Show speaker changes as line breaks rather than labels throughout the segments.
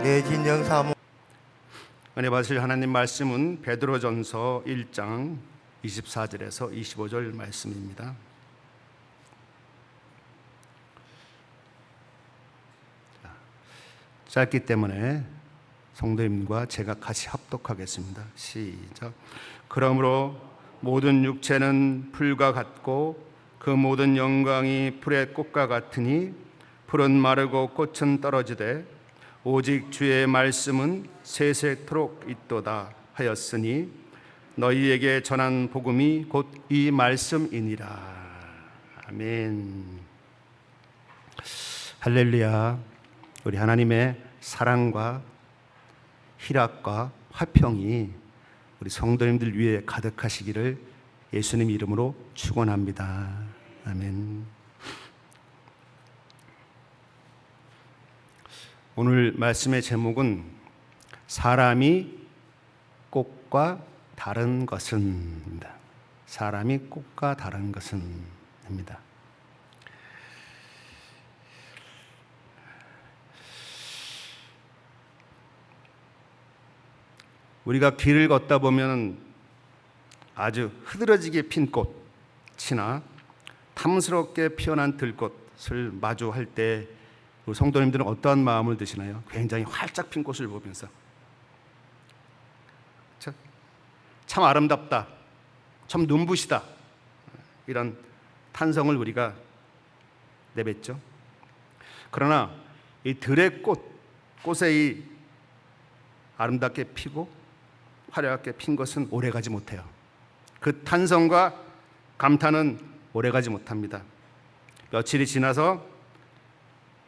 내 진정 사모.
은혜 받으실 하나님 말씀은 베드로전서 1장 24절에서 25절 말씀입니다. 짧기 때문에 성도님과 제가 같이 합독하겠습니다. 시작. 그러므로 모든 육체는 풀과 같고 그 모든 영광이 풀의 꽃과 같으니 풀은 마르고 꽃은 떨어지되 오직 주의 말씀은 세세토록 있도다 하였으니 너희에게 전한 복음이 곧 이 말씀이니라. 아멘. 할렐루야. 우리 하나님의 사랑과 희락과 화평이 우리 성도님들 위에 가득하시기를 예수님 이름으로 축원합니다. 아멘. 오늘 말씀의 제목은 사람이 꽃과 다른 것은입니다. 사람이 꽃과 다른 것은입니다. 우리가 길을 걷다 보면 아주 흐드러지게 핀 꽃이나 탐스럽게 피어난 들꽃을 마주할 때 우리 성도님들은 어떠한 마음을 드시나요? 굉장히 활짝 핀 꽃을 보면서 참 아름답다, 참 눈부시다, 이런 탄성을 우리가 내뱉죠. 그러나 이 들의 꽃에 이 아름답게 피고 화려하게 핀 것은 오래가지 못해요. 그 탄성과 감탄은 오래가지 못합니다. 며칠이 지나서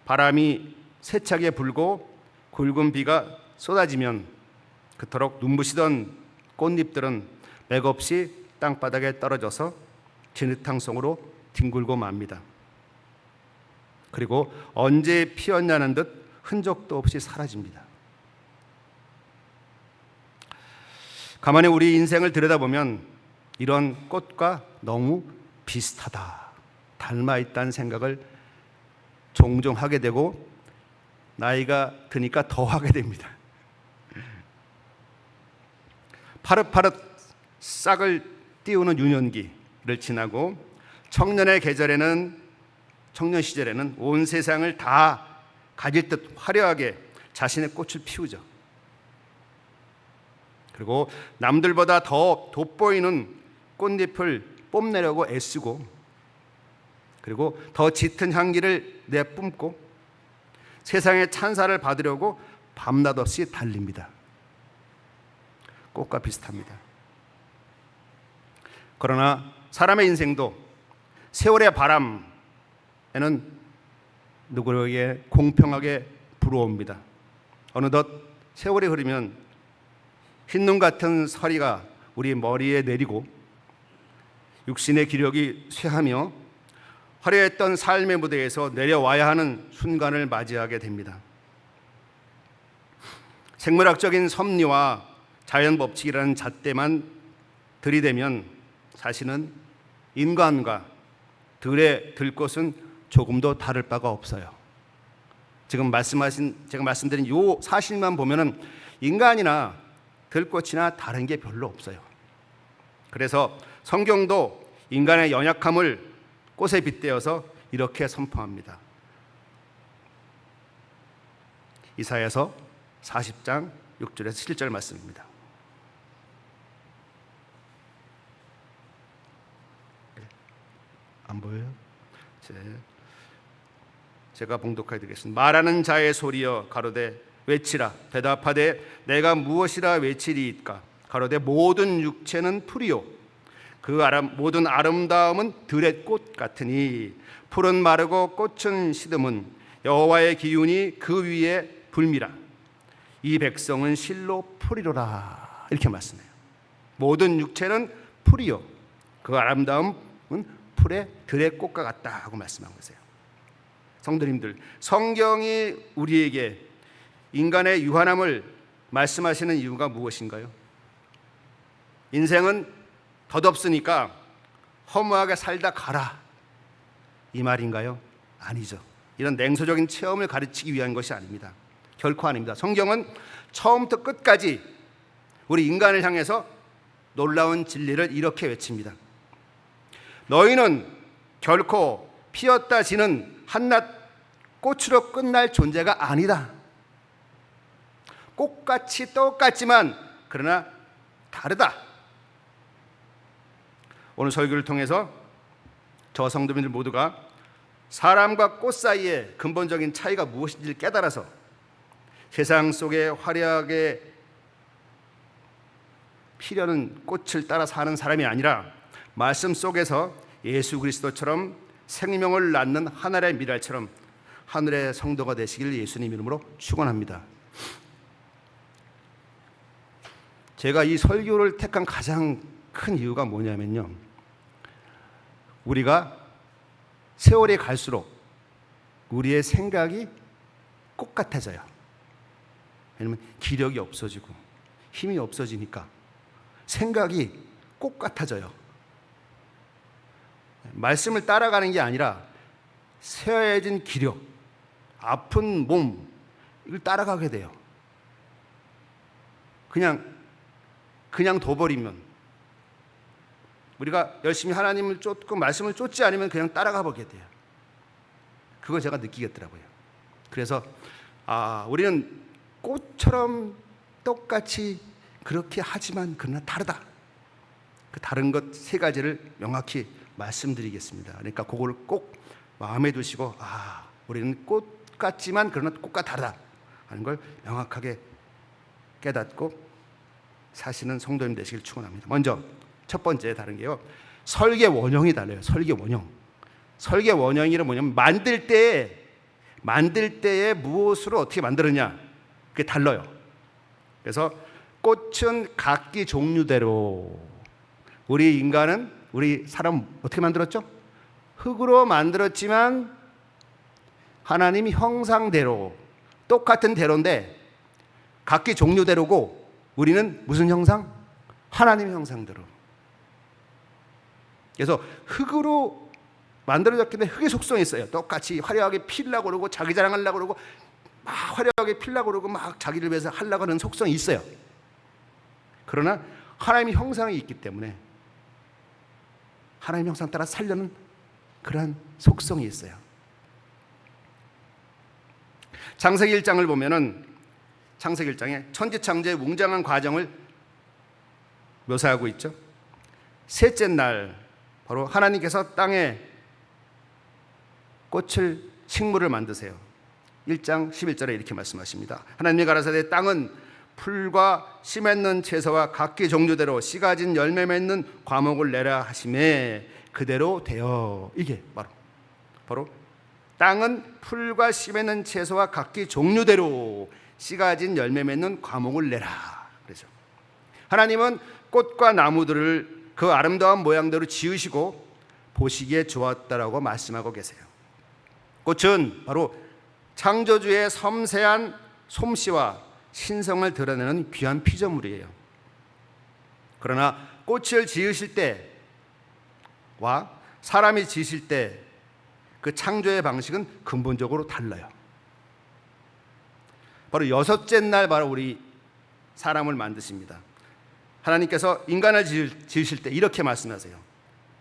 바람이 세차게 불고 굵은 비가 쏟아지면 그토록 눈부시던 꽃잎들은 맥없이 땅바닥에 떨어져서 진흙탕성으로 뒹굴고 맙니다. 그리고 언제 피었냐는 듯 흔적도 없이 사라집니다. 가만히 우리 인생을 들여다보면 이런 꽃과 너무 비슷하다, 닮아있다는 생각을 종종 하게 되고 나이가 드니까 더 하게 됩니다. 파릇파릇 싹을 띄우는 유년기를 지나고 청년 시절에는 온 세상을 다 가질 듯 화려하게 자신의 꽃을 피우죠. 그리고 남들보다 더 돋보이는 꽃잎을 뽐내려고 애쓰고, 그리고 더 짙은 향기를 내뿜고 세상의 찬사를 받으려고 밤낮 없이 달립니다. 꽃과 비슷합니다. 그러나 사람의 인생도 세월의 바람에는 누구에게 공평하게 불어옵니다. 어느덧 세월이 흐르면 흰눈 같은 서리가 우리 머리에 내리고 육신의 기력이 쇠하며 화려했던 삶의 무대에서 내려와야 하는 순간을 맞이하게 됩니다. 생물학적인 섭리와 자연 법칙이라는 잣대만 들이대면 사실은 인간과 들의 들꽃은 조금도 다를 바가 없어요. 제가 말씀드린 이 사실만 보면은 인간이나 들꽃이나 다른 게 별로 없어요. 그래서 성경도 인간의 연약함을 꽃에 빗대어서 이렇게 선포합니다. 이사야서 40장 6절에서 7절 말씀입니다. 안 보여요? 제가 봉독해 드리겠습니다. 말하는 자의 소리여 가로되 외치라. 대답하되 내가 무엇이라 외치리이까. 가로되 모든 육체는 풀이요 그 모든 아름다움은 들의 꽃 같으니 풀은 마르고 꽃은 시듬은 여호와의 기운이 그 위에 불미라. 이 백성은 실로 풀이로라. 이렇게 말씀해요. 모든 육체는 풀이요 그 아름다움은 들의 꽃과 같다 하고 말씀한 거세요. 성도님들, 성경이 우리에게 인간의 유한함을 말씀하시는 이유가 무엇인가요? 인생은 덧없으니까 허무하게 살다 가라, 이 말인가요? 아니죠. 이런 냉소적인 체험을 가르치기 위한 것이 아닙니다. 결코 아닙니다. 성경은 처음부터 끝까지 우리 인간을 향해서 놀라운 진리를 이렇게 외칩니다. 너희는 결코 피었다 지는 한낱 꽃으로 끝날 존재가 아니다. 꽃같이 똑같지만 그러나 다르다. 오늘 설교를 통해서 저 성도님들 모두가 사람과 꽃 사이의 근본적인 차이가 무엇인지를 깨달아서 세상 속에 화려하게 피려는 꽃을 따라 사는 사람이 아니라 말씀 속에서 예수 그리스도처럼 생명을 낳는 하늘의 미랄처럼 하늘의 성도가 되시길 예수님 이름으로 축원합니다. 제가 이 설교를 택한 가장 큰 이유가 뭐냐면요, 우리가 세월이 갈수록 우리의 생각이 꽃 같아져요. 왜냐면 기력이 없어지고 힘이 없어지니까 생각이 꽃 같아져요. 말씀을 따라가는 게 아니라 쇠해진 기력, 아픈 몸, 이걸 따라가게 돼요. 그냥 둬버리면, 우리가 열심히 하나님을 쫓고 말씀을 쫓지 않으면 그냥 따라가 보게 돼요. 그걸 제가 느끼겠더라고요. 그래서 우리는 꽃처럼 똑같이 그렇게 하지만 그러나 다르다. 그 다른 것 세 가지를 명확히 말씀드리겠습니다. 그러니까 그걸 꼭 마음에 두시고 우리는 꽃 같지만 그러나 꽃과 다르다 하는 걸 명확하게 깨닫고 사시는 성도님 되시길 축원합니다. 먼저 첫 번째 다른 게요, 설계 원형이 달라요. 설계 원형. 설계 원형이란 뭐냐면 만들 때에 무엇으로 어떻게 만들었냐, 그게 달라요. 그래서 꽃은 각기 종류대로, 우리 사람 어떻게 만들었죠? 흙으로 만들었지만 하나님 형상대로, 똑같은 대로인데 각기 종류대로고, 우리는 무슨 형상? 하나님 형상대로. 그래서 흙으로 만들어졌기 때문에 흙의 속성이 있어요. 똑같이 화려하게 피려고 그러고 자기 자랑하려고 그러고 막 화려하게 피려고 그러고 막 자기를 위해서 하려고 하는 속성이 있어요. 그러나 하나님의 형상이 있기 때문에 하나님의 형상 따라 살려는 그러한 속성이 있어요. 창세기 1장을 보면은 창세기 1장에 천지창조의 웅장한 과정을 묘사하고 있죠. 셋째 날 바로 하나님께서 땅에 식물을 만드세요. 1장 11절에 이렇게 말씀하십니다. 하나님이 가라사대 땅은 풀과 씨 맺는 채소와 각기 종류대로 씨 가진 열매 맺는 과목을 내라 하시매 그대로 되어. 이게 바로 땅은 풀과 씨 맺는 채소와 각기 종류대로 씨 가진 열매 맺는 과목을 내라. 그래서 하나님은 꽃과 나무들을 그 아름다운 모양대로 지으시고 보시기에 좋았다라고 말씀하고 계세요. 꽃은 바로 창조주의 섬세한 솜씨와 신성을 드러내는 귀한 피조물이에요. 그러나 꽃을 지으실 때와 사람이 지으실 때 그 창조의 방식은 근본적으로 달라요. 바로 여섯째 날 바로 우리 사람을 만드십니다. 하나님께서 인간을 지으실 때 이렇게 말씀하세요.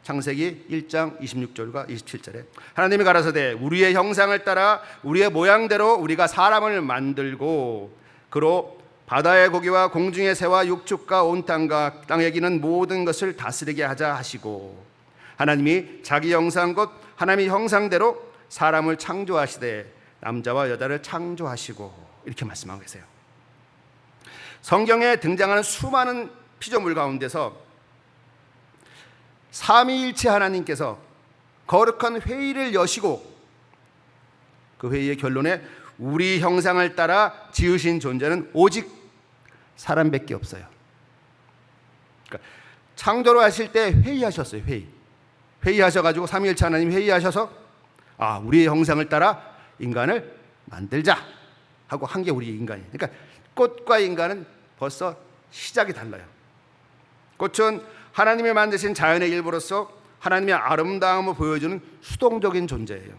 창세기 1장 26절과 27절에 하나님이 가라사대 우리의 형상을 따라 우리의 모양대로 우리가 사람을 만들고 그로 바다의 고기와 공중의 새와 육축과 온 땅과 땅에 기는 모든 것을 다스리게 하자 하시고, 하나님이 자기 형상 곧 하나님의 형상대로 사람을 창조하시되 남자와 여자를 창조하시고, 이렇게 말씀하고 계세요. 성경에 등장하는 수많은 피조물 가운데서 삼위일체 하나님께서 거룩한 회의를 여시고 그 회의의 결론에 우리 형상을 따라 지으신 존재는 오직 사람밖에 없어요. 그러니까 창조를 하실 때 회의하셨어요. 회의하셔가지고 삼위일체 하나님 회의하셔서 우리의 형상을 따라 인간을 만들자 하고 한 게 우리 인간이에요. 그러니까 꽃과 인간은 벌써 시작이 달라요. 꽃은 하나님이 만드신 자연의 일부로서 하나님의 아름다움을 보여주는 수동적인 존재예요.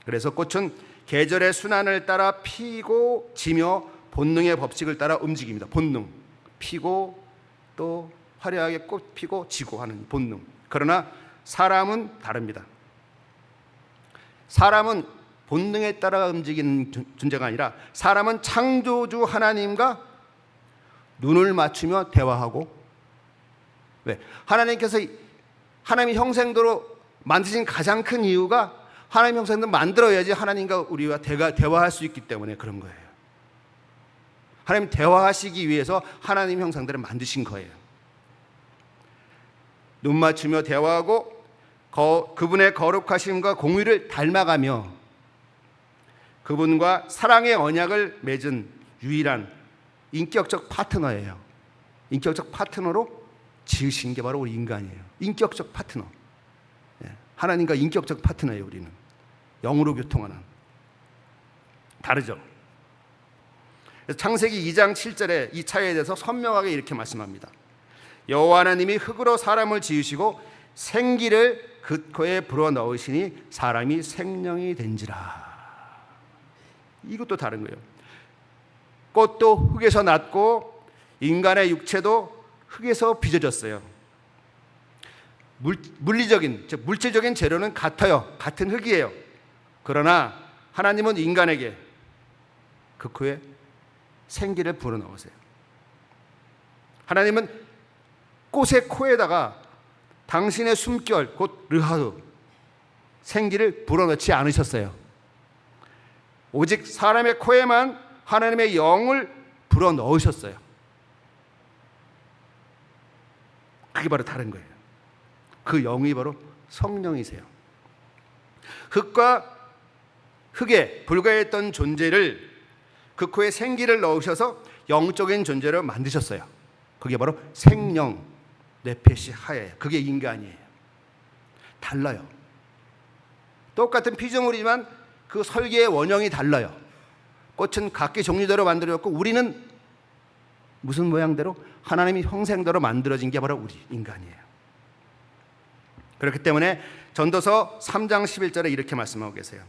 그래서 꽃은 계절의 순환을 따라 피고 지며 본능의 법칙을 따라 움직입니다. 본능. 피고 또 화려하게 꽃 피고 지고 하는 본능. 그러나 사람은 다릅니다. 사람은 본능에 따라 움직이는 존재가 아니라 사람은 창조주 하나님과 눈을 맞추며 대화하고, 왜? 하나님께서 하나님의 형상대로 만드신 가장 큰 이유가 하나님 형상대로 만들어야지 하나님과 우리와 대화할 수 있기 때문에 그런 거예요. 하나님 대화하시기 위해서 하나님 형상대로 만드신 거예요. 눈 맞추며 대화하고 그분의 거룩하심과 공의를 닮아가며 그분과 사랑의 언약을 맺은 유일한 인격적 파트너예요. 인격적 파트너로 지으신 게 바로 우리 인간이에요. 인격적 파트너. 하나님과 인격적 파트너예요. 우리는 영으로 교통하는. 다르죠. 창세기 2장 7절에 이 차이에 대해서 선명하게 이렇게 말씀합니다. 여호와 하나님이 흙으로 사람을 지으시고 생기를 그 코에 불어넣으시니 사람이 생명이 된지라. 이것도 다른 거예요. 꽃도 흙에서 났고 인간의 육체도 흙에서 빚어졌어요. 물리적인, 즉 물질적인 재료는 같아요. 같은 흙이에요. 그러나 하나님은 인간에게 그 코에 생기를 불어넣으세요. 하나님은 꽃의 코에다가 당신의 숨결, 곧 르하드, 생기를 불어넣지 않으셨어요. 오직 사람의 코에만 하나님의 영을 불어넣으셨어요. 그게 바로 다른 거예요. 그 영이 바로 성령이세요. 흙과 흙에 불과했던 존재를 그 코에 생기를 넣으셔서 영적인 존재로 만드셨어요. 그게 바로 생명, 네페시 하예요. 그게 인간이에요. 달라요. 똑같은 피조물이지만 그 설계의 원형이 달라요. 꽃은 각기 종류대로 만들어졌고 우리는 무슨 모양대로? 하나님의 형상대로 만들어진 게 바로 우리 인간이에요. 그렇기 때문에 전도서 3장 11절에 이렇게 말씀하고 계세요.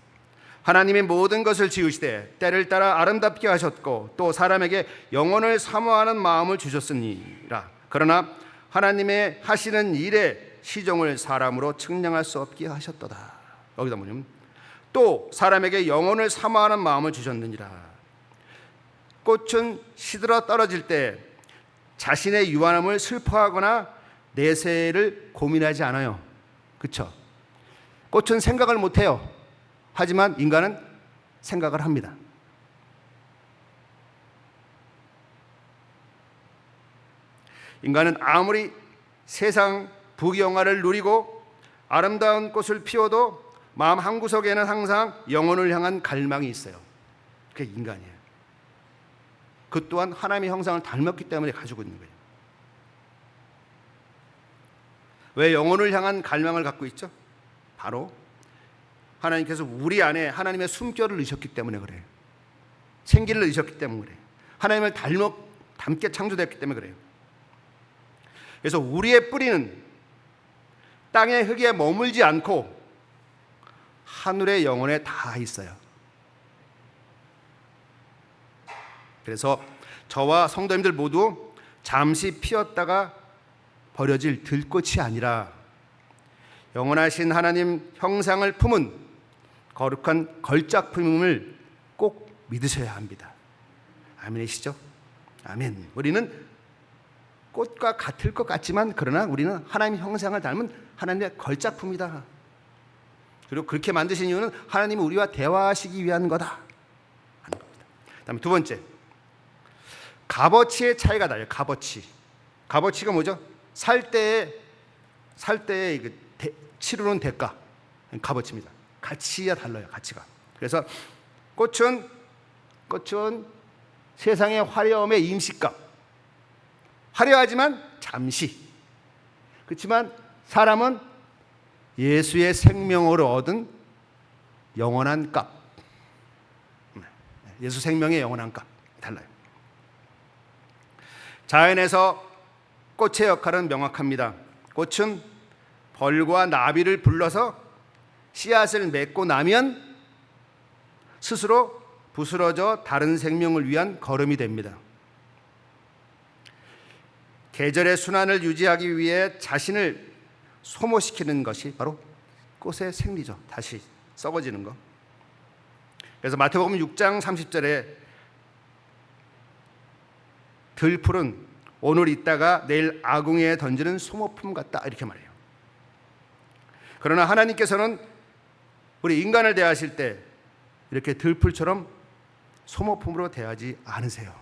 하나님이 모든 것을 지으시되 때를 따라 아름답게 하셨고 또 사람에게 영혼을 사모하는 마음을 주셨으니라. 그러나 하나님의 하시는 일의 시종을 사람으로 측량할 수 없게 하셨도다. 여기다 보면 또 사람에게 영혼을 사모하는 마음을 주셨느니라. 꽃은 시들어 떨어질 때 자신의 유한함을 슬퍼하거나 내세를 고민하지 않아요. 그렇죠? 꽃은 생각을 못해요. 하지만 인간은 생각을 합니다. 인간은 아무리 세상 부귀영화를 누리고 아름다운 꽃을 피워도 마음 한구석에는 항상 영혼을 향한 갈망이 있어요. 그게 인간이에요. 그 또한 하나님의 형상을 닮았기 때문에 가지고 있는 거예요. 왜 영혼을 향한 갈망을 갖고 있죠? 바로 하나님께서 우리 안에 하나님의 숨결을 넣으셨기 때문에 그래요. 생기를 넣으셨기 때문에 그래요. 하나님을 닮게 창조됐기 때문에 그래요. 그래서 우리의 뿌리는 땅의 흙에 머물지 않고 하늘의 영혼에 다 있어요. 그래서 저와 성도님들 모두 잠시 피었다가 버려질 들꽃이 아니라 영원하신 하나님 형상을 품은 거룩한 걸작품임을 꼭 믿으셔야 합니다. 아멘이시죠? 아멘. 우리는 꽃과 같을 것 같지만 그러나 우리는 하나님 형상을 닮은 하나님의 걸작품이다. 그리고 그렇게 만드신 이유는 하나님이 우리와 대화하시기 위한 거다 하는 겁니다. 그다음에 두 번째, 값어치의 차이가 나요. 값어치가 뭐죠? 살 때의 치르는 대가, 값어치입니다. 가치가 달라요. 가치가. 그래서 꽃은 세상의 화려함의 임시값. 화려하지만 잠시. 그렇지만 사람은 예수의 생명으로 얻은 영원한 값. 예수 생명의 영원한 값. 달라요. 자연에서 꽃의 역할은 명확합니다. 꽃은 벌과 나비를 불러서 씨앗을 맺고 나면 스스로 부스러져 다른 생명을 위한 걸음이 됩니다. 계절의 순환을 유지하기 위해 자신을 소모시키는 것이 바로 꽃의 생리죠. 다시 썩어지는 거. 그래서 마태복음 6장 30절에 들풀은 오늘 있다가 내일 아궁이에 던지는 소모품 같다 이렇게 말해요. 그러나 하나님께서는 우리 인간을 대하실 때 이렇게 들풀처럼 소모품으로 대하지 않으세요.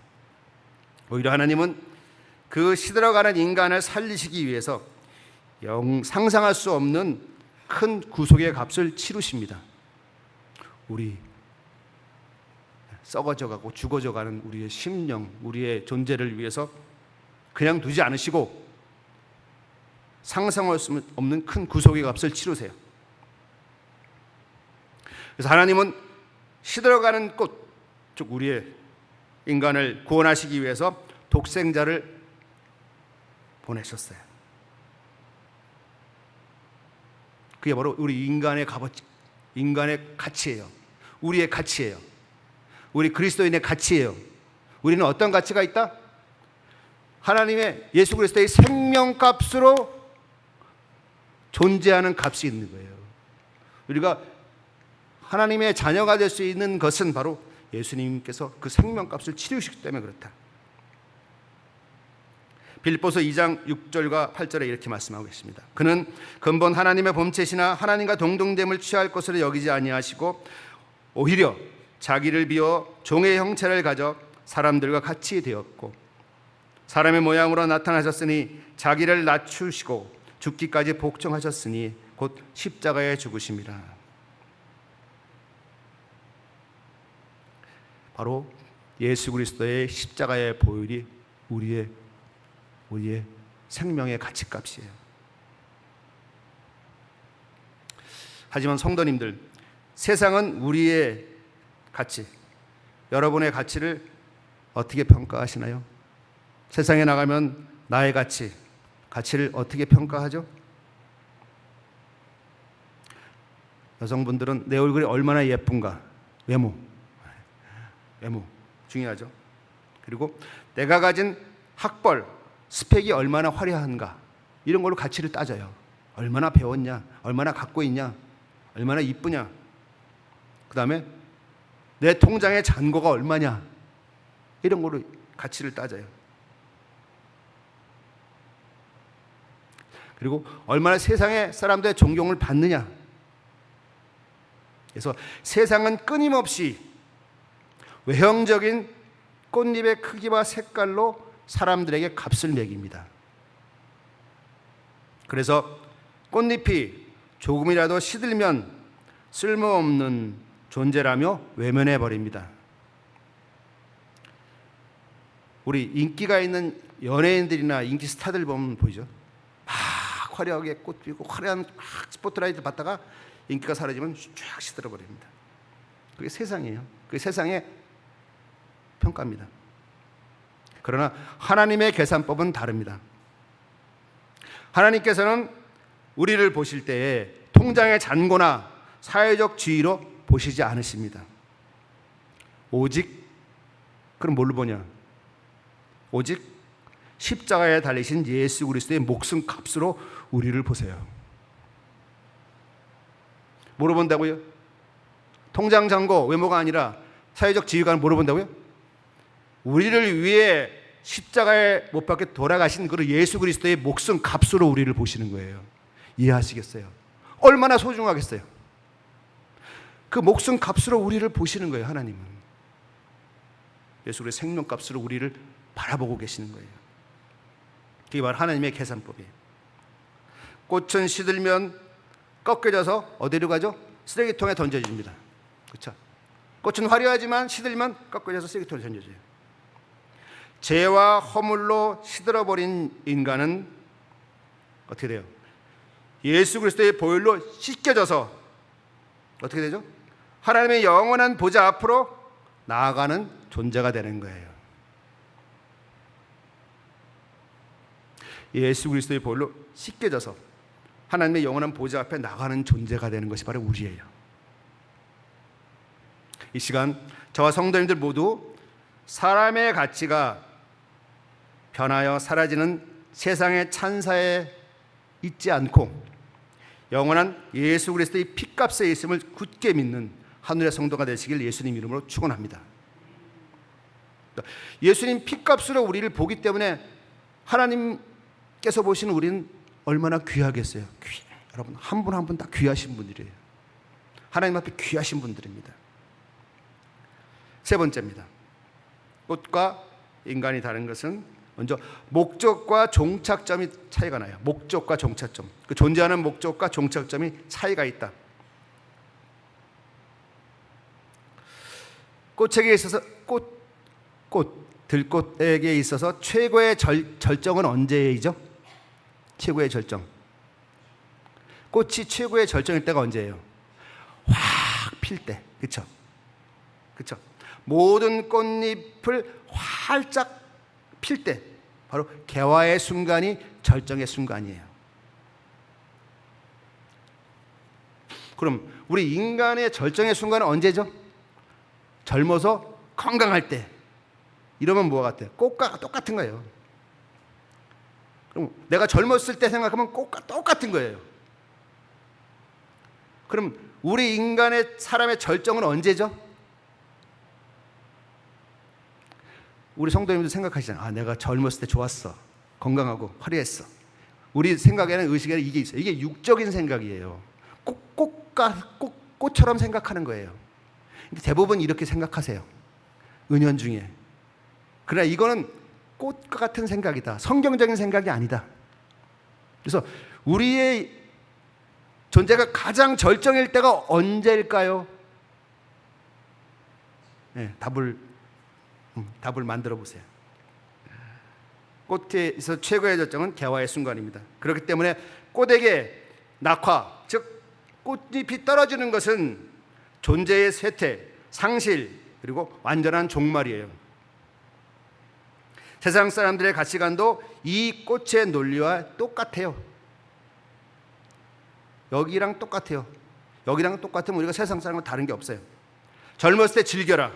오히려 하나님은 그 시들어가는 인간을 살리시기 위해서 상상할 수 없는 큰 구속의 값을 치르십니다. 우리 썩어져가고 죽어져가는 우리의 심령, 우리의 존재를 위해서 그냥 두지 않으시고 상상할 수 없는 큰 구속의 값을 치르세요. 그래서 하나님은 시들어가는 꽃, 즉 우리의 인간을 구원하시기 위해서 독생자를 보내셨어요. 그게 바로 우리 인간의 값어치, 인간의 가치예요. 우리의 가치예요. 우리 그리스도인의 가치예요. 우리는 어떤 가치가 있다? 하나님의 예수 그리스도의 생명값으로 존재하는 값이 있는 거예요. 우리가 하나님의 자녀가 될 수 있는 것은 바로 예수님께서 그 생명값을 치르시기 때문에 그렇다. 빌립보서 2장 6절과 8절에 이렇게 말씀하고 계십니다. 그는 근본 하나님의 본체시나 하나님과 동등됨을 취할 것으로 여기지 아니하시고 오히려 자기를 비워 종의 형체를 가져 사람들과 같이 되었고 사람의 모양으로 나타나셨으니 자기를 낮추시고 죽기까지 복종하셨으니 곧 십자가에 죽으심이라. 바로 예수 그리스도의 십자가의 보혈이 우리의 생명의 가치값이에요. 하지만 성도님들, 세상은 우리의 가치, 여러분의 가치를 어떻게 평가하시나요? 세상에 나가면 나의 가치를 어떻게 평가하죠? 여성분들은 내 얼굴이 얼마나 예쁜가, 외모 중요하죠. 그리고 내가 가진 학벌, 스펙이 얼마나 화려한가, 이런 걸로 가치를 따져요. 얼마나 배웠냐, 얼마나 갖고 있냐, 얼마나 이쁘냐, 그 다음에 내 통장의 잔고가 얼마냐, 이런 걸로 가치를 따져요. 그리고 얼마나 세상의 사람들의 존경을 받느냐. 그래서 세상은 끊임없이 외형적인 꽃잎의 크기와 색깔로 사람들에게 값을 매깁니다. 그래서 꽃잎이 조금이라도 시들면 쓸모없는 존재라며 외면해 버립니다. 우리 인기가 있는 연예인들이나 인기 스타들 보면 보이죠? 막 화려하게 꽃 피고 화려한 스포트라이트 받다가 인기가 사라지면 쫙 시들어 버립니다. 그게 세상이에요. 그게 세상의 평가입니다. 그러나 하나님의 계산법은 다릅니다. 하나님께서는 우리를 보실 때에 통장의 잔고나 사회적 지위로 보시지 않으십니다. 오직, 그럼 뭘로 보냐? 오직 십자가에 달리신 예수 그리스도의 목숨 값으로 우리를 보세요. 뭐로 본다고요? 통장 잔고, 외모가 아니라 사회적 지위가 뭐로 본다고요? 우리를 위해 십자가에 못 박혀 돌아가신 그 예수 그리스도의 목숨 값으로 우리를 보시는 거예요. 이해하시겠어요? 얼마나 소중하겠어요? 그 목숨 값으로 우리를 보시는 거예요. 하나님은 예수 그리스도의 생명 값으로 우리를 바라보고 계시는 거예요. 그게 바로 하나님의 계산법이에요. 꽃은 시들면 꺾여져서 어디로 가죠? 쓰레기통에 던져집니다. 그렇죠? 꽃은 화려하지만 시들면 꺾여져서 쓰레기통에 던져져요. 죄와 허물로 시들어버린 인간은 어떻게 돼요? 예수 그리스도의 보혈로 씻겨져서 어떻게 되죠? 하나님의 영원한 보좌 앞으로 나아가는 존재가 되는 거예요. 예수 그리스도의 보혈로 씻겨져서 하나님의 영원한 보좌 앞에 나가는 존재가 되는 것이 바로 우리예요. 이 시간 저와 성도님들 모두 사람의 가치가 변하여 사라지는 세상의 찬사에 있지 않고 영원한 예수 그리스도의 피값에 있음을 굳게 믿는 하늘의 성도가 되시길 예수님 이름으로 축원합니다. 예수님 피값으로 우리를 보기 때문에 하나님께서 보시는 우리는 얼마나 귀하겠어요. 여러분 한 분 한 분 다 귀하신 분들이에요. 하나님 앞에 귀하신 분들입니다. 세 번째입니다. 꽃과 인간이 다른 것은 먼저 목적과 종착점이 차이가 나요. 목적과 종착점, 그 존재하는 목적과 종착점이 차이가 있다. 꽃에게 있어서 들꽃에게 있어서 최고의 절정은 언제이죠? 최고의 절정. 꽃이 최고의 절정일 때가 언제예요? 확 필 때, 그렇죠? 그렇죠? 모든 꽃잎을 활짝 필 때, 바로 개화의 순간이 절정의 순간이에요. 그럼 우리 인간의 절정의 순간은 언제죠? 젊어서 건강할 때. 이러면 뭐가 같아요? 꽃과 똑같은 거예요. 그럼 내가 젊었을 때 생각하면 꽃과 똑같은 거예요. 그럼 우리 인간의 사람의 절정은 언제죠? 우리 성도님들 생각하시잖아요. 아, 내가 젊었을 때 좋았어. 건강하고 화려했어. 우리 생각에는 의식에는 이게 있어요. 이게 육적인 생각이에요. 꽃처럼 생각하는 거예요. 근데 대부분 이렇게 생각하세요. 은연중에. 그러나 이거는 꽃과 같은 생각이다. 성경적인 생각이 아니다. 그래서 우리의 존재가 가장 절정일 때가 언제일까요? 네, 답을 만들어 보세요. 꽃에서 최고의 절정은 개화의 순간입니다. 그렇기 때문에 꽃에게 낙화, 즉 꽃잎이 떨어지는 것은 존재의 쇠퇴, 상실, 그리고 완전한 종말이에요. 세상 사람들의 가치관도 이 꽃의 논리와 똑같아요. 여기랑 똑같아요. 여기랑 똑같으면 우리가 세상 사람과 다른 게 없어요. 젊었을 때 즐겨라.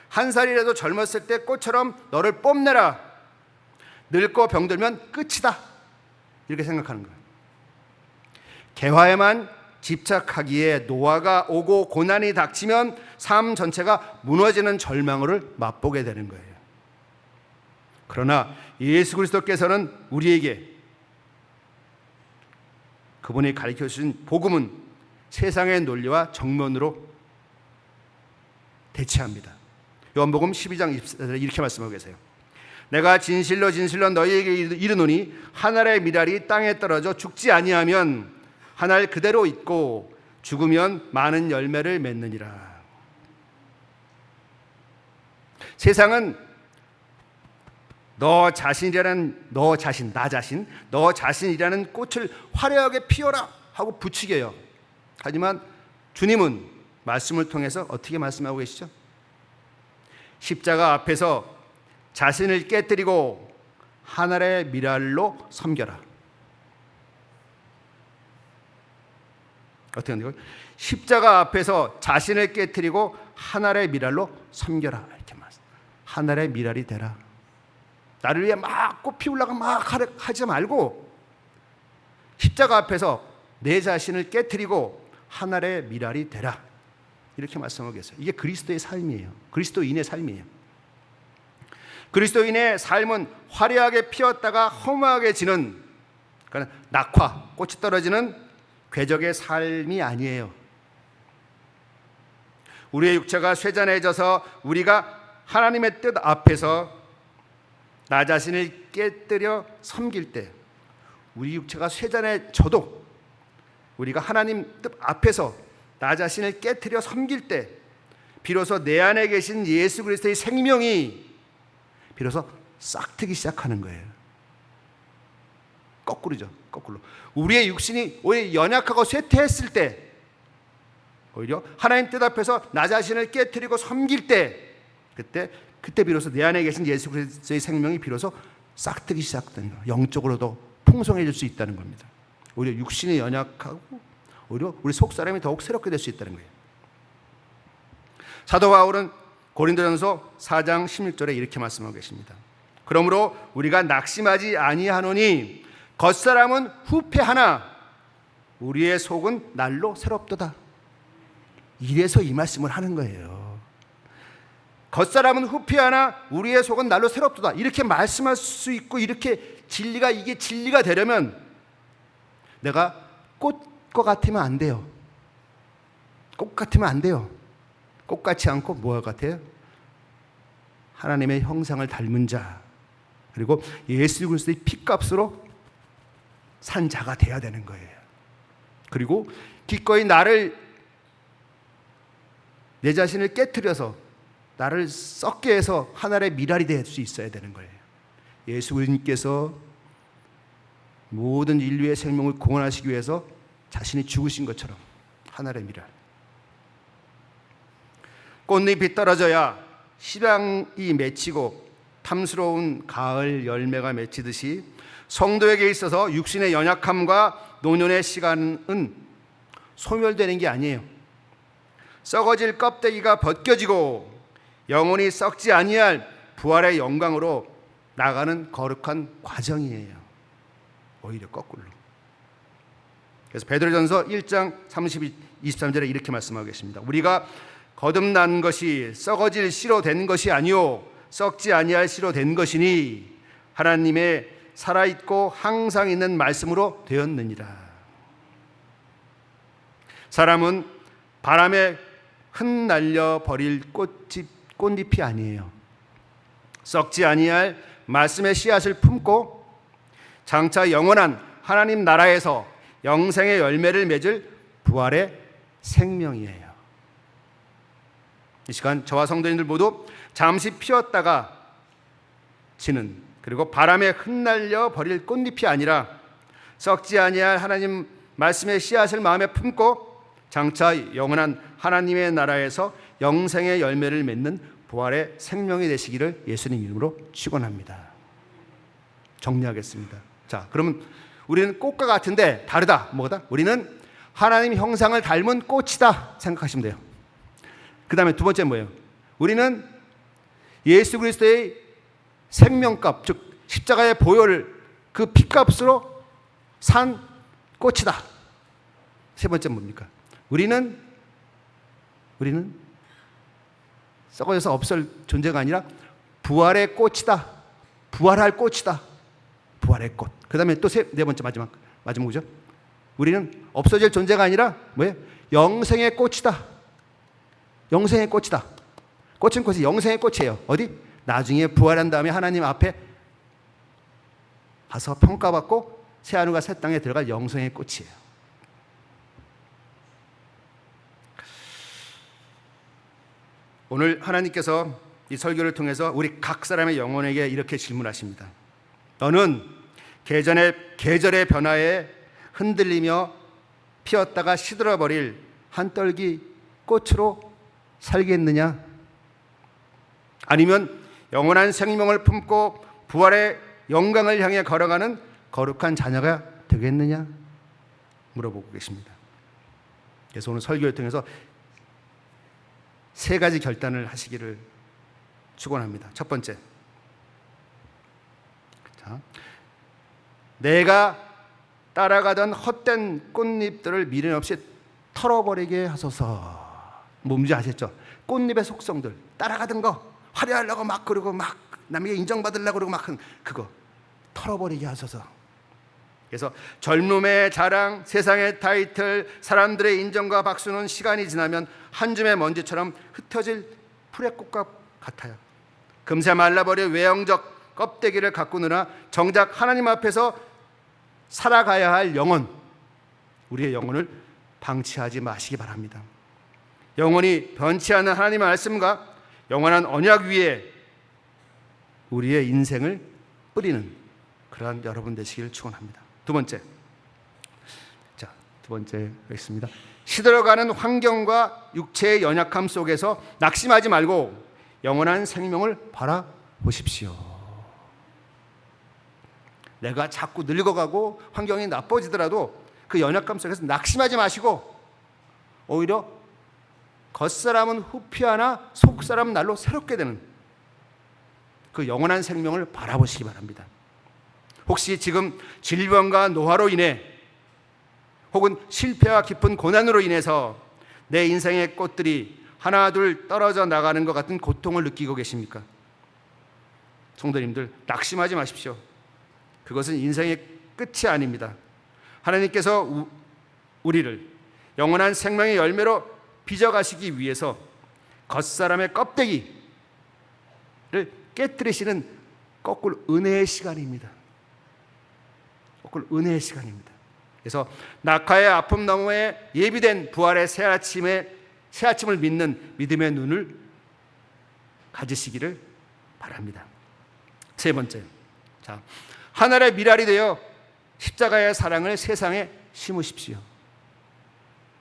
한 살이라도 젊었을 때 꽃처럼 너를 뽐내라. 늙고 병들면 끝이다. 이렇게 생각하는 거예요. 개화에만 집착하기에 노화가 오고 고난이 닥치면 삶 전체가 무너지는 절망을 맛보게 되는 거예요. 그러나 예수 그리스도께서는 우리에게 그분이 가르쳐 주신 복음은 세상의 논리와 정면으로 대치합니다. 요한복음 12장 24절에 이렇게 말씀하고 계세요. 내가 진실로 진실로 너희에게 이르노니 한 알의 미랄이 땅에 떨어져 죽지 아니하면 한 알 그대로 있고 죽으면 많은 열매를 맺느니라. 세상은 너 자신이라는 꽃을 화려하게 피워라 하고 부추겨요. 하지만 주님은 말씀을 통해서 어떻게 말씀하고 계시죠? 십자가 앞에서 자신을 깨뜨리고 하늘의 미랄로 섬겨라. 어떻게 하는 거예요? 십자가 앞에서 자신을 깨뜨리고 하늘의 미랄로 섬겨라. 이렇게 말씀. 하늘의 미랄이 되라. 나를 위해 막 꽃 피우려고 막 하지 말고 십자가 앞에서 내 자신을 깨뜨리고 하늘의 미랄이 되라. 이렇게 말씀하고 계세요. 이게 그리스도의 삶이에요. 그리스도인의 삶이에요. 그리스도인의 삶은 화려하게 피었다가 허무하게 지는, 그러니까 낙화, 꽃이 떨어지는 궤적의 삶이 아니에요. 우리의 육체가 쇠잔해져서 우리가 하나님의 뜻 앞에서 나 자신을 깨뜨려 섬길 때, 우리 육체가 쇠잔해져도 우리가 하나님 뜻 앞에서 나 자신을 깨뜨려 섬길 때 비로소 내 안에 계신 예수 그리스도의 생명이 비로소 싹트기 시작하는 거예요. 거꾸로죠. 거꾸로. 우리의 육신이 오히려 연약하고 쇠퇴했을 때, 오히려 하나님 뜻 앞에서 나 자신을 깨뜨리고 섬길 때, 그때 비로소 내 안에 계신 예수 그리스도의 생명이 비로소 싹트기 시작되는 거예요. 영적으로도 풍성해질 수 있다는 겁니다. 오히려 육신이 연약하고 오히려 우리 속사람이 더욱 새롭게 될 수 있다는 거예요. 사도 바울은 고린도전서 4장 16절에 이렇게 말씀하고 계십니다. 그러므로 우리가 낙심하지 아니하노니 겉사람은 후패하나 우리의 속은 날로 새롭도다. 이래서 이 말씀을 하는 거예요. 겉사람은 후패하나 우리의 속은 날로 새롭도다. 이렇게 말씀할 수 있고, 이렇게 이게 진리가 되려면 내가 꽃과 같으면 안 돼요. 꽃 같으면 안 돼요. 꽃 같지 않고 뭐가 같아요? 하나님의 형상을 닮은 자, 그리고 예수 그리스도의 피값으로 산 자가 돼야 되는 거예요. 그리고 기꺼이 내 자신을 깨트려서 나를 썩게 해서 하늘의 미랄이 될 수 있어야 되는 거예요. 예수 그리스도께서 모든 인류의 생명을 공헌하시기 위해서 자신이 죽으신 것처럼 하늘의 미랄. 꽃잎이 떨어져야 시랑이 맺히고 탐스러운 가을 열매가 맺히듯이 성도에게 있어서 육신의 연약함과 노년의 시간은 소멸되는 게 아니에요. 썩어질 껍데기가 벗겨지고 영혼이 썩지 아니할 부활의 영광으로 나가는 거룩한 과정이에요. 오히려 거꾸로. 그래서 베드로전서 1장 23절에 이렇게 말씀하고 계십니다. 우리가 거듭난 것이 썩어질 씨로 된 것이 아니요 썩지 아니할 씨로 된 것이니 하나님의 살아있고 항상 있는 말씀으로 되었느니라. 사람은 바람에 흩날려 버릴 꽃잎이 아니에요. 썩지 아니할 말씀의 씨앗을 품고 장차 영원한 하나님 나라에서 영생의 열매를 맺을 부활의 생명이에요. 이 시간 저와 성도님들 모두 잠시 피었다가 지는, 그리고 바람에 흩날려 버릴 꽃잎이 아니라 썩지 아니할 하나님 말씀의 씨앗을 마음에 품고 장차 영원한 하나님의 나라에서 영생의 열매를 맺는 부활의 생명이 되시기를 예수님 이름으로 축원합니다. 정리하겠습니다. 자, 그러면 우리는 꽃과 같은데 다르다. 뭐다? 우리는 하나님 형상을 닮은 꽃이다 생각하시면 돼요. 그 다음에 두 번째 뭐예요? 우리는 예수 그리스도의 생명값, 즉 십자가의 보혈을 그 피값으로 산 꽃이다. 세 번째 뭡니까? 우리는 썩어져서 없을 존재가 아니라 부활의 꽃이다. 부활할 꽃이다. 부활의 꽃. 그 다음에 또 네 번째 마지막 뭐죠? 우리는 없어질 존재가 아니라 뭐예요? 영생의 꽃이다. 영생의 꽃이다. 꽃은 꽃이 영생의 꽃이에요. 어디? 나중에 부활한 다음에 하나님 앞에 가서 평가받고 새하늘과 새 땅에 들어갈 영생의 꽃이에요. 오늘 하나님께서 이 설교를 통해서 우리 각 사람의 영혼에게 이렇게 질문하십니다. 너는 계절의 변화에 흔들리며 피었다가 시들어버릴 한떨기 꽃으로 살겠느냐? 아니면 영원한 생명을 품고 부활의 영광을 향해 걸어가는 거룩한 자녀가 되겠느냐? 물어보고 계십니다. 그래서 오늘 설교를 통해서 세 가지 결단을 하시기를 축원합니다. 첫 번째, 자, 내가 따라가던 헛된 꽃잎들을 미련 없이 털어버리게 하소서. 뭔지 아셨죠? 꽃잎의 속성들, 따라가던 거, 화려하려고 막 그러고 막 남에게 인정받으려고 그러고 막 그거 털어버리게 하소서. 그래서 젊음의 자랑, 세상의 타이틀, 사람들의 인정과 박수는 시간이 지나면 한 줌의 먼지처럼 흩어질 풀의 꽃과 같아요. 금세 말라버릴 외형적 껍데기를 가꾸느라 정작 하나님 앞에서 살아가야 할 영혼, 우리의 영혼을 방치하지 마시기 바랍니다. 영혼이 변치 않는 하나님의 말씀과 영원한 언약 위에 우리의 인생을 뿌리는 그러한 여러분 되시기를 축원합니다. 두 번째, 두 번째 있습니다. 시들어가는 환경과 육체의 연약함 속에서 낙심하지 말고 영원한 생명을 바라보십시오. 내가 자꾸 늙어가고 환경이 나빠지더라도 그 연약감 속에서 낙심하지 마시고 오히려 겉사람은 후피하나 속사람은 날로 새롭게 되는 그 영원한 생명을 바라보시기 바랍니다. 혹시 지금 질병과 노화로 인해 혹은 실패와 깊은 고난으로 인해서 내 인생의 꽃들이 하나 둘 떨어져 나가는 것 같은 고통을 느끼고 계십니까? 성도님들, 낙심하지 마십시오. 그것은 인생의 끝이 아닙니다. 하나님께서 우리를 영원한 생명의 열매로 빚어가시기 위해서 겉사람의 껍데기를 깨뜨리시는 거꾸로 은혜의 시간입니다. 거꾸로 은혜의 시간입니다. 그래서 낙화의 아픔 너머에 예비된 부활의 새아침을 믿는 믿음의 눈을 가지시기를 바랍니다. 세 번째, 자, 하늘의 미랄이 되어 십자가의 사랑을 세상에 심으십시오.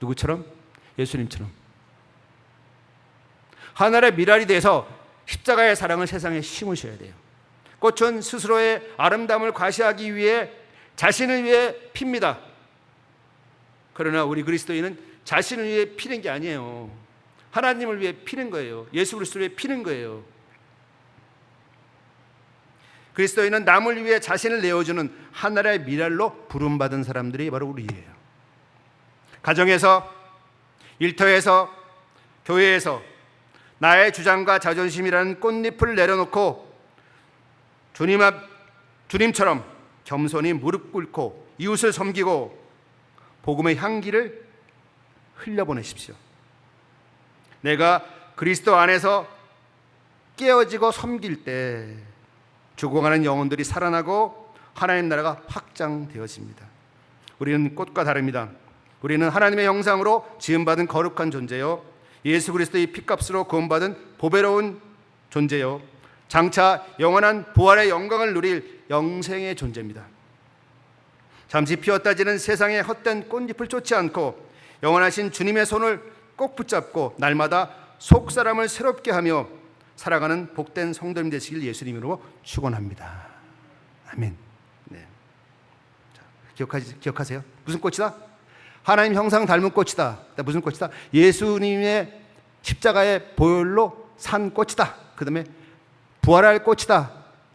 누구처럼? 예수님처럼. 하늘의 미랄이 돼서 십자가의 사랑을 세상에 심으셔야 돼요. 꽃은 스스로의 아름다움을 과시하기 위해 자신을 위해 핍니다. 그러나 우리 그리스도인은 자신을 위해 피는 게 아니에요. 하나님을 위해 피는 거예요. 예수 그리스도를 위해 피는 거예요. 그리스도인은 남을 위해 자신을 내어주는 하늘의 미랄로 부름받은 사람들이 바로 우리예요. 가정에서, 일터에서, 교회에서 나의 주장과 자존심이라는 꽃잎을 내려놓고 주님처럼 겸손히 무릎 꿇고 이웃을 섬기고 복음의 향기를 흘려보내십시오. 내가 그리스도 안에서 깨어지고 섬길 때 죽어가는 영혼들이 살아나고 하나님 나라가 확장되어집니다. 우리는 꽃과 다릅니다. 우리는 하나님의 형상으로 지음받은 거룩한 존재요, 예수 그리스도의 피값으로 구원받은 보배로운 존재요, 장차 영원한 부활의 영광을 누릴 영생의 존재입니다. 잠시 피었다 지는 세상의 헛된 꽃잎을 쫓지 않고 영원하신 주님의 손을 꼭 붙잡고 날마다 속사람을 새롭게 하며 살아가는 복된 성도님 되시길 예수님으로 축원합니다. 아멘. 네. 자, 기억하세요? 무슨 꽃이다? 하나님 형상 닮은 꽃이다. 무슨 꽃이다? 예수님의 십자가의 보혈로 산 꽃이다. 그 다음에 부활할 꽃이다.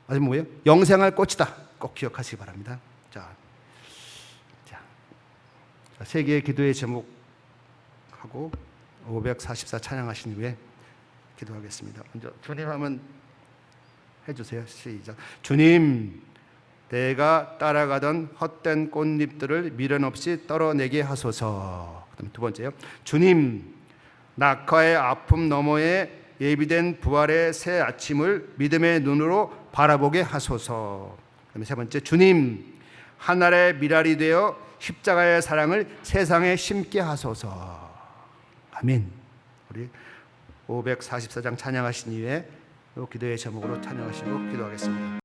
아니면 뭐예요? 영생할 꽃이다. 꼭 기억하시기 바랍니다. 자, 세 개의 기도의 제목하고 544 찬양하신 후에 기도하겠습니다. 먼저 주님 하면 해주세요. 시작. 주님, 내가 따라가던 헛된 꽃잎들을 미련 없이 떨어내게 하소서. 그다음 두 번째요. 주님, 낙화의 아픔 너머에 예비된 부활의 새 아침을 믿음의 눈으로 바라보게 하소서. 그다음 세 번째, 주님, 하늘의 미랄이 되어 십자가의 사랑을 세상에 심게 하소서. 아멘. 우리 544장 찬양하신 이후에 기도의 제목으로 찬양하시고 기도하겠습니다.